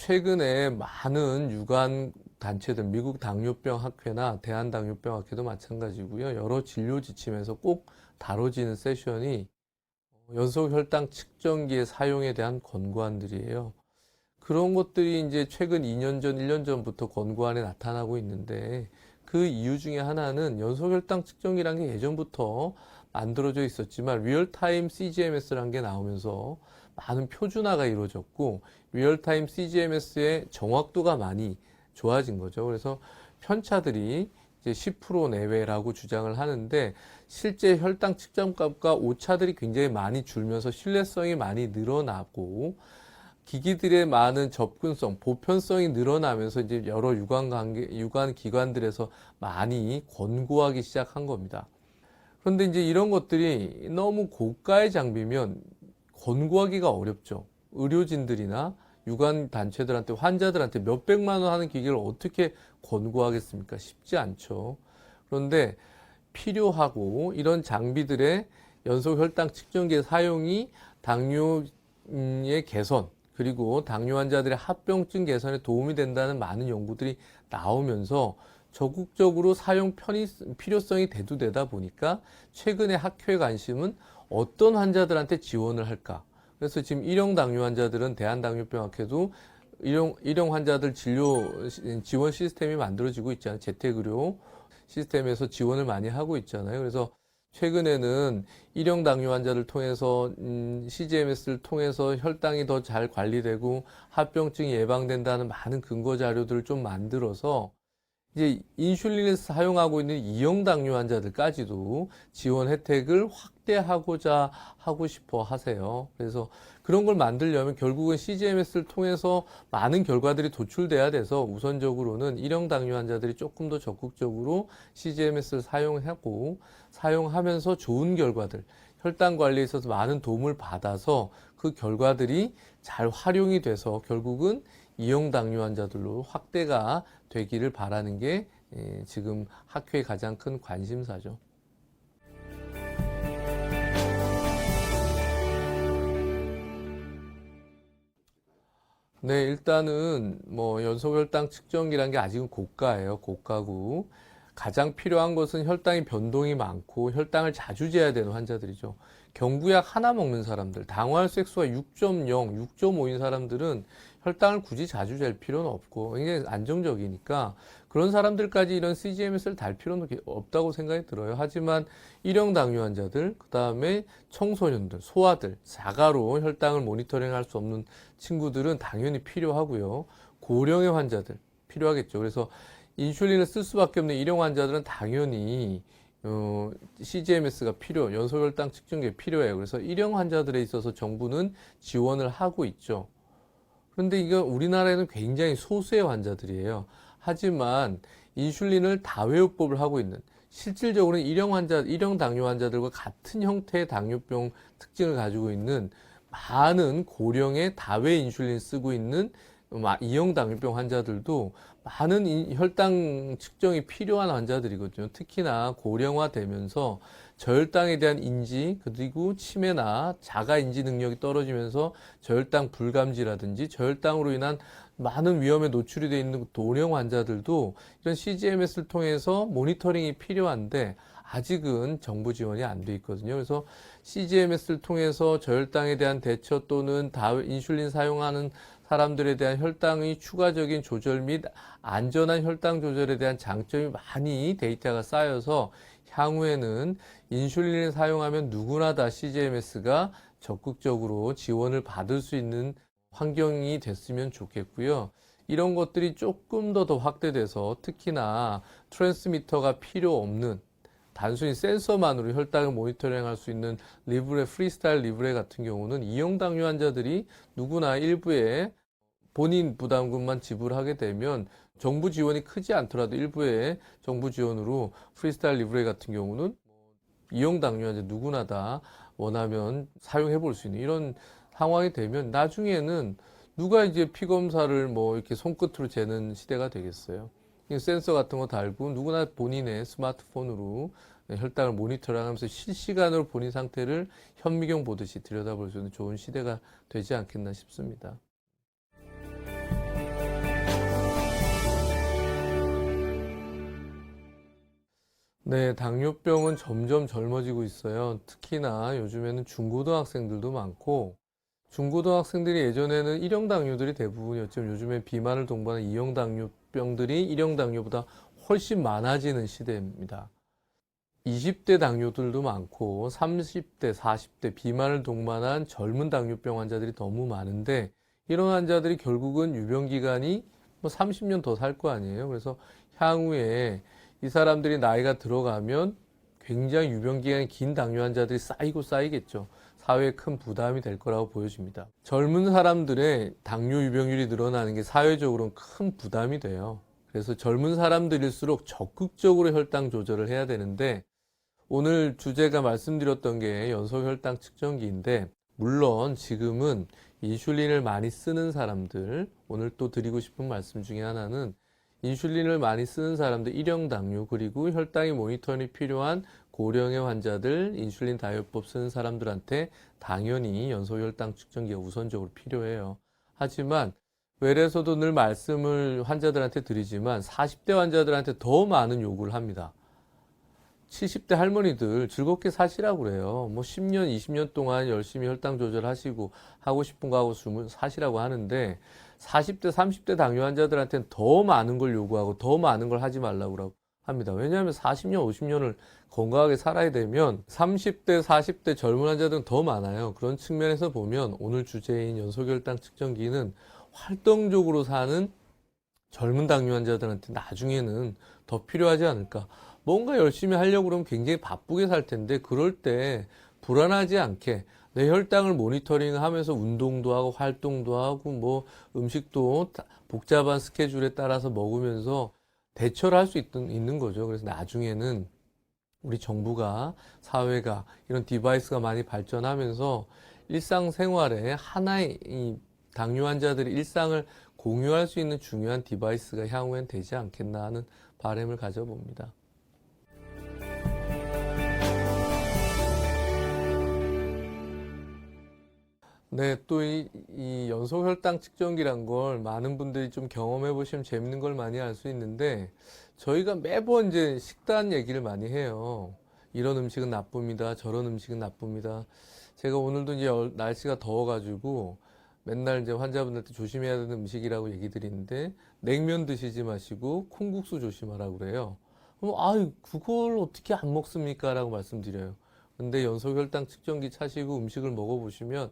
최근에 많은 유관 단체들, 미국 당뇨병 학회나 대한당뇨병 학회도 마찬가지고요. 여러 진료 지침에서 꼭 다뤄지는 세션이 연속 혈당 측정기의 사용에 대한 권고안들이에요. 그런 것들이 이제 최근 2년 전, 1년 전부터 권고안에 나타나고 있는데 그 이유 중에 하나는 연속 혈당 측정기란 게 예전부터 만들어져 있었지만 리얼타임 CGMS라는 게 나오면서 많은 표준화가 이루어졌고 리얼타임 CGMS의 정확도가 많이 좋아진 거죠. 그래서 편차들이 이제 10% 내외라고 주장을 하는데 실제 혈당 측정값과 오차들이 굉장히 많이 줄면서 신뢰성이 많이 늘어나고 기기들의 많은 접근성, 보편성이 늘어나면서 이제 여러 유관 기관들에서 많이 권고하기 시작한 겁니다. 그런데 이제 이런 것들이 너무 고가의 장비면 권고하기가 어렵죠. 의료진들이나 유관 단체들한테 환자들한테 몇백만 원 하는 기계를 어떻게 권고하겠습니까? 쉽지 않죠. 그런데 필요하고 이런 장비들의 연속 혈당 측정기의 사용이 당뇨의 개선 그리고 당뇨 환자들의 합병증 개선에 도움이 된다는 많은 연구들이 나오면서 적극적으로 사용 필요성이 대두되다 보니까 최근에 학회 관심은 어떤 환자들한테 지원을 할까? 그래서 지금 일형 당뇨 환자들은 대한당뇨병학회도 일형 환자들 진료 지원 시스템이 만들어지고 있잖아요. 재택의료 시스템에서 지원을 많이 하고 있잖아요. 그래서 최근에는 일형 당뇨 환자를 통해서 CGMS를 통해서 혈당이 더 잘 관리되고 합병증이 예방된다는 많은 근거 자료들을 좀 만들어서 이제 인슐린을 사용하고 있는 이형 당뇨 환자들까지도 지원 혜택을 확대하고자 하고 싶어 하세요. 그래서 그런 걸 만들려면 결국은 CGMS를 통해서 많은 결과들이 도출돼야 돼서 우선적으로는 일형 당뇨 환자들이 조금 더 적극적으로 CGMS를 사용하면서 좋은 결과들, 혈당 관리에 있어서 많은 도움을 받아서 그 결과들이 잘 활용이 돼서 결국은 이형 당뇨 환자들로 확대가 되기를 바라는 게 지금 학회의 가장 큰 관심사죠. 네, 일단은 뭐 연소혈당 측정기란 게 아직은 고가예요. 고가고 가장 필요한 것은 혈당의 변동이 많고 혈당을 자주 재야 되는 환자들이죠. 경구약 하나 먹는 사람들, 당화혈색 수가 6.0, 6.5인 사람들은 혈당을 굳이 자주 잴 필요는 없고 굉장히 안정적이니까 그런 사람들까지 이런 CGMS를 달 필요는 없다고 생각이 들어요. 하지만 일형 당뇨 환자들, 그 다음에 청소년들, 소아들, 자가로 혈당을 모니터링할 수 없는 친구들은 당연히 필요하고요. 고령의 환자들 필요하겠죠. 그래서 인슐린을 쓸 수밖에 없는 일형 환자들은 당연히 CGMS가 연소혈당 측정기가 필요해요. 그래서 일형 환자들에 있어서 정부는 지원을 하고 있죠. 그런데 이거 우리나라에는 굉장히 소수의 환자들이에요. 하지만 인슐린을 다회요법을 하고 있는 실질적으로는 일형 당뇨 환자들과 같은 형태의 당뇨병 특징을 가지고 있는 많은 고령의 다회 인슐린 쓰고 있는 이형 당뇨병 환자들도 많은 혈당 측정이 필요한 환자들이거든요. 특히나 고령화되면서 저혈당에 대한 인지 그리고 치매나 자가 인지 능력이 떨어지면서 저혈당 불감지라든지 저혈당으로 인한 많은 위험에 노출이 되어 있는 고령 환자들도 이런 CGMS를 통해서 모니터링이 필요한데 아직은 정부 지원이 안 돼 있거든요. 그래서 CGMS를 통해서 저혈당에 대한 대처 또는 인슐린 사용하는 사람들에 대한 혈당의 추가적인 조절 및 안전한 혈당 조절에 대한 장점이 많이 데이터가 쌓여서 향후에는 인슐린을 사용하면 누구나 다 CGMS가 적극적으로 지원을 받을 수 있는 환경이 됐으면 좋겠고요. 이런 것들이 조금 더 확대돼서 특히나 트랜스미터가 필요 없는 단순히 센서만으로 혈당을 모니터링할 수 있는 프리스타일 리브레 같은 경우는 이형 당뇨 환자들이 누구나 일부에 본인 부담금만 지불하게 되면 정부 지원이 크지 않더라도 일부의 정부 지원으로 프리스타일 리브레 같은 경우는 이형 당뇨 환자 누구나 다 원하면 사용해 볼 수 있는 이런 상황이 되면 나중에는 누가 이제 피 검사를 뭐 이렇게 손끝으로 재는 시대가 되겠어요. 센서 같은 거 달고 누구나 본인의 스마트폰으로 혈당을 모니터링하면서 실시간으로 본인 상태를 현미경 보듯이 들여다볼 수 있는 좋은 시대가 되지 않겠나 싶습니다. 네, 당뇨병은 점점 젊어지고 있어요. 특히나 요즘에는 중고등학생들도 많고, 중고등학생들이 예전에는 1형 당뇨들이 대부분이었지만 요즘에 비만을 동반한 2형 당뇨병들이 1형 당뇨보다 훨씬 많아지는 시대입니다. 20대 당뇨들도 많고 30대, 40대 비만을 동반한 젊은 당뇨병 환자들이 너무 많은데 이런 환자들이 결국은 유병 기간이 뭐 30년 더 살 거 아니에요. 그래서 향후에 이 사람들이 나이가 들어가면 굉장히 유병 기간이 긴 당뇨 환자들이 쌓이고 쌓이겠죠. 사회에 큰 부담이 될 거라고 보여집니다. 젊은 사람들의 당뇨 유병률이 늘어나는 게 사회적으로는 큰 부담이 돼요. 그래서 젊은 사람들일수록 적극적으로 혈당 조절을 해야 되는데 오늘 주제가 말씀드렸던 게 연소혈당 측정기인데 물론 지금은 인슐린을 많이 쓰는 사람들 오늘 또 드리고 싶은 말씀 중에 하나는 인슐린을 많이 쓰는 사람들 1형 당뇨 그리고 혈당이 모니터링이 필요한 고령의 환자들 인슐린 다이어법 쓰는 사람들한테 당연히 연소혈당 측정기가 우선적으로 필요해요. 하지만 외래에서도 늘 말씀을 환자들한테 드리지만 40대 환자들한테 더 많은 요구를 합니다. 70대 할머니들 즐겁게 사시라고 그래요. 뭐 10년, 20년 동안 열심히 혈당 조절하시고 하고 싶은 거 하고 사시라고 하는데 40대, 30대 당뇨 환자들한테는 더 많은 걸 요구하고 더 많은 걸 하지 말라고 합니다. 왜냐하면 40년, 50년을 건강하게 살아야 되면 30대, 40대 젊은 환자들은 더 많아요. 그런 측면에서 보면 오늘 주제인 연소혈당 측정기는 활동적으로 사는 젊은 당뇨 환자들한테 나중에는 더 필요하지 않을까. 뭔가 열심히 하려고 그러면 굉장히 바쁘게 살 텐데 그럴 때 불안하지 않게 내 혈당을 모니터링 하면서 운동도 하고 활동도 하고 뭐 음식도 복잡한 스케줄에 따라서 먹으면서 대처를 할 수 있는 거죠. 그래서 나중에는 우리 정부가 사회가 이런 디바이스가 많이 발전하면서 일상생활에 하나의 이 당뇨 환자들의 일상을 공유할 수 있는 중요한 디바이스가 향후엔 되지 않겠나 하는 바람을 가져봅니다. 네, 또 이 연소혈당 측정기란 걸 많은 분들이 좀 경험해 보시면 재밌는 걸 많이 알 수 있는데 저희가 매번 이제 식단 얘기를 많이 해요. 이런 음식은 나쁩니다. 저런 음식은 나쁩니다. 제가 오늘도 이제 날씨가 더워가지고 맨날 이제 환자분들한테 조심해야 되는 음식이라고 얘기 드리는데 냉면 드시지 마시고 콩국수 조심하라고 그래요. 그럼 아유 그걸 어떻게 안 먹습니까? 라고 말씀드려요. 근데 연소혈당 측정기 차시고 음식을 먹어보시면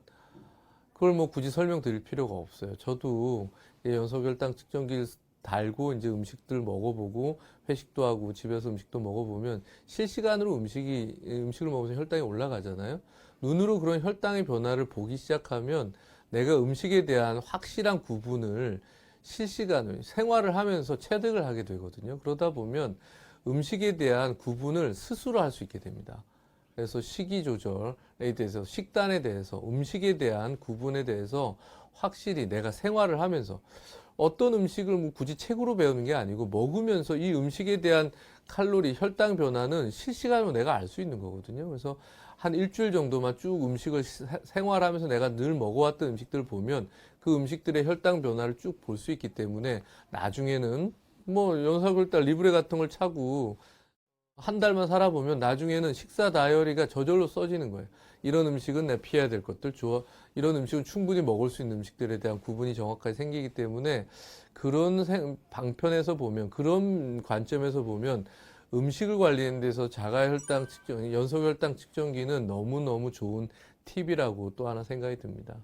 그걸 뭐 굳이 설명드릴 필요가 없어요. 저도 연소혈당 측정기를 달고 이제 음식들 먹어보고 회식도 하고 집에서 음식도 먹어보면 실시간으로 음식을 먹으면서 혈당이 올라가잖아요. 눈으로 그런 혈당의 변화를 보기 시작하면 내가 음식에 대한 확실한 구분을 실시간으로 생활을 하면서 체득을 하게 되거든요. 그러다 보면 음식에 대한 구분을 스스로 할 수 있게 됩니다. 그래서 식이 조절에 대해서 식단에 대해서 음식에 대한 구분에 대해서 확실히 내가 생활을 하면서 어떤 음식을 뭐 굳이 책으로 배우는 게 아니고 먹으면서 이 음식에 대한 칼로리, 혈당 변화는 실시간으로 내가 알 수 있는 거거든요. 그래서 한 일주일 정도만 쭉 음식을 생활하면서 내가 늘 먹어왔던 음식들을 보면 그 음식들의 혈당 변화를 쭉 볼 수 있기 때문에 나중에는 뭐 연사골달 리브레 같은 걸 차고 한 달만 살아보면 나중에는 식사 다이어리가 저절로 써지는 거예요. 이런 음식은 내가 피해야 될 것들, 이런 음식은 충분히 먹을 수 있는 음식들에 대한 구분이 정확하게 생기기 때문에 그런 방편에서 보면, 그런 관점에서 보면 음식을 관리하는 데서 자가혈당 측정, 연소혈당 측정기는 너무너무 좋은 팁이라고 또 하나 생각이 듭니다.